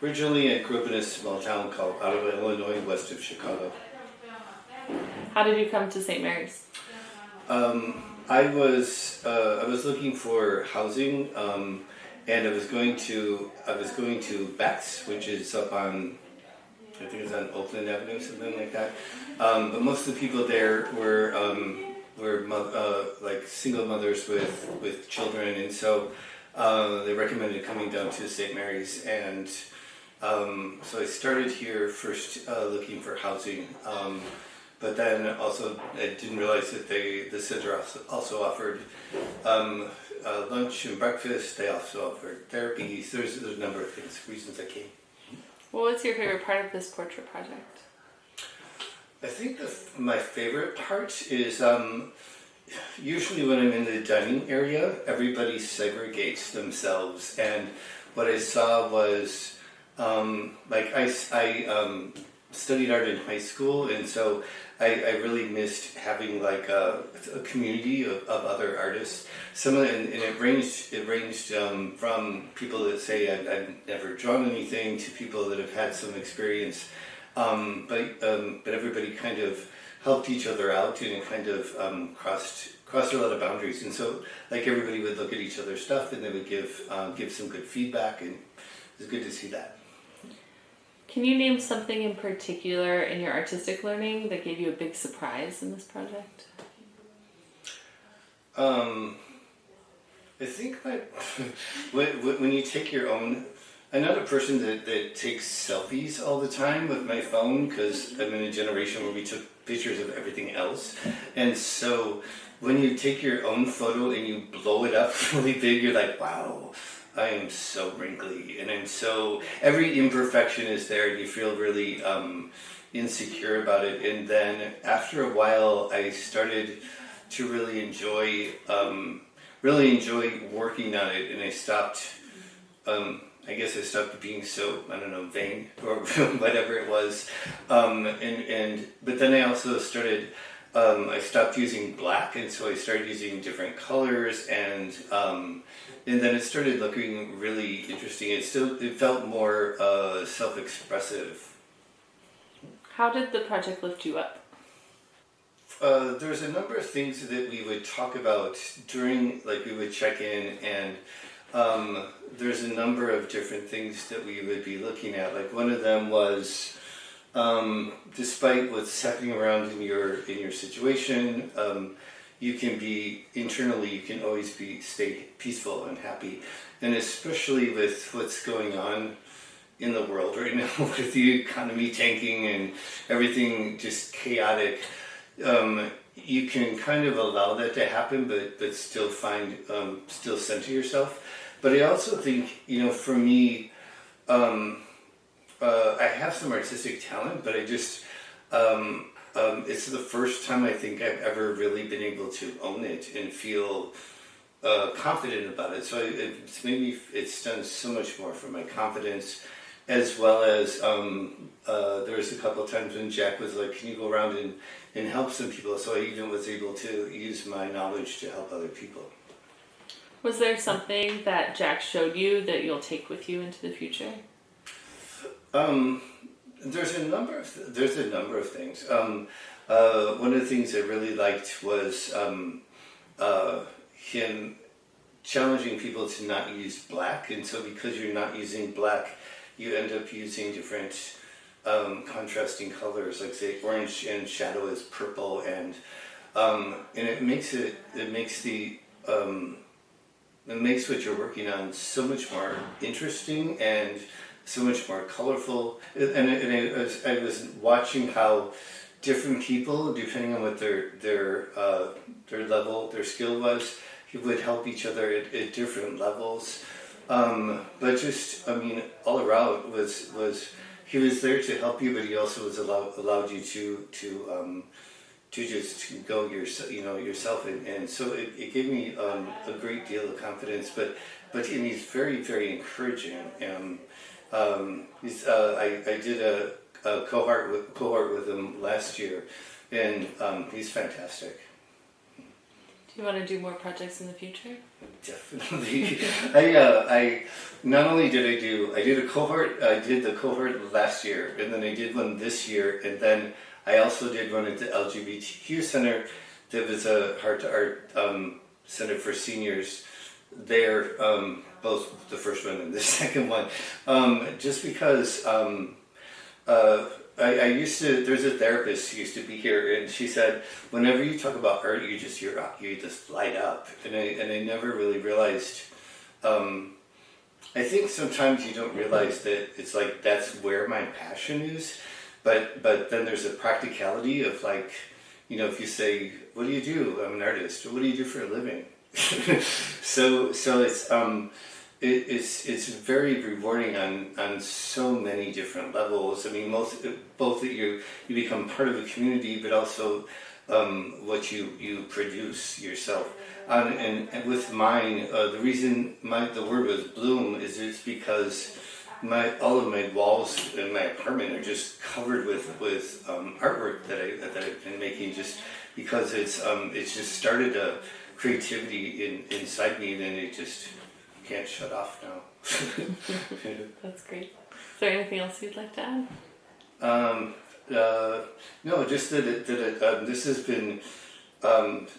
Originally, I grew up in a small town called Ottawa, Illinois, west of Chicago. How did you come to St. Mary's? I was looking for housing, and I was going to Beck's, which is up on, I think it's on Oakland Avenue, something like that. But most of the people there were like single mothers with children, and so they recommended coming down to St. Mary's, and so I started here first looking for housing. But then also, I didn't realize that the center also offered lunch and breakfast. They also offered therapies. There's a number of reasons I came. What was your favorite part of this portrait project? I think my favorite part is usually when I'm in the dining area, everybody segregates themselves. And what I saw was, I studied art in high school, and so I really missed having like a community of other artists. Some of and it ranged from people that say I've never drawn anything to people that have had some experience, but everybody kind of helped each other out, and it kind of crossed a lot of boundaries. And so like everybody would look at each other's stuff, and they would give some good feedback, and it was good to see that. Can you name something in particular in your artistic learning that gave you a big surprise in this project? I think when you take your own, I'm not a person that takes selfies all the time with my phone, because I'm in a generation where we took pictures of everything else. And so when you take your own photo and you blow it up really big, you're like, wow, I am so wrinkly, and every imperfection is there, and you feel really insecure about it. And then after a while, I started to really enjoy working on it, and I stopped. I guess I stopped being so, I don't know, vain or whatever it was. But then I also started. I stopped using black, and so I started using different colors, and then it started looking really interesting. It felt more self-expressive. How did the project lift you up? There's a number of things that we would talk about during, like we would check in, and there's a number of different things that we would be looking at. Like one of them was, despite what's happening around in your situation, you can always stay peaceful and happy. And especially with what's going on in the world right now, with the economy tanking and everything just chaotic, you can kind of allow that to happen, but still still center yourself. But I also think, for me, I have some artistic talent, but I just, it's the first time I think I've ever really been able to own it and feel confident about it. So it's done so much more for my confidence, as well as there was a couple of times when Jack was like, can you go around and help some people? So I even was able to use my knowledge to help other people. Was there something that Jack showed you that you'll take with you into the future? There's a number of things. One of the things I really liked was him challenging people to not use black, and so because you're not using black, you end up using different contrasting colors, like say orange and shadow is purple, and it makes what you're working on so much more interesting and so much more colorful. And I was watching how different people, depending on what their level, their skill was, he would help each other at different levels. But just, all around was he was there to help you, but he also allowed you to just go yourself, and so it gave me a great deal of confidence. But he's very, very encouraging. I did a cohort with him last year, and he's fantastic. Do you want to do more projects in the future? Definitely. I not only did I did a cohort. I did the cohort last year, and then I did one this year, and then I also did one at the LGBTQ center. That was a Heart to Art center for seniors. There, both the first one and the second one, just because. I used to. There's a therapist who used to be here, and she said, "Whenever you talk about art, you just light up." And I never really realized. I think sometimes you don't realize that it's like that's where my passion is, but then there's a practicality of like, if you say, "What do you do?" "I'm an artist." "What do you do for a living?" so it's very rewarding on so many different levels. I mean, both that you become part of a community, but also what you produce yourself. And with mine, the reason the word was bloom is it's because all of my walls in my apartment are just covered with artwork that I've been making, just because it's just started a creativity inside me, and it just can't shut off now. That's great. Is there anything else you'd like to add? No, just that this has been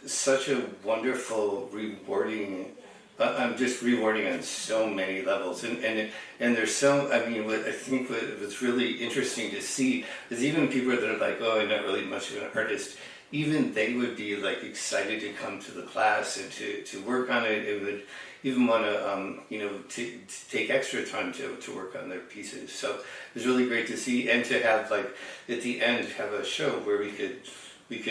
such a wonderful, rewarding. I'm just rewarding on so many levels, and there's so. I mean, I think what's really interesting to see is even people that are like, "Oh, I'm not really much of an artist." Even they would be like excited to come to the class and to work on it. It would even want to take extra time to work on their pieces. So it was really great to see, and to have like at the end have a show where we could be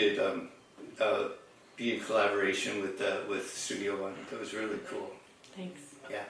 in collaboration with Studio One. That was really cool. Thanks. Yeah.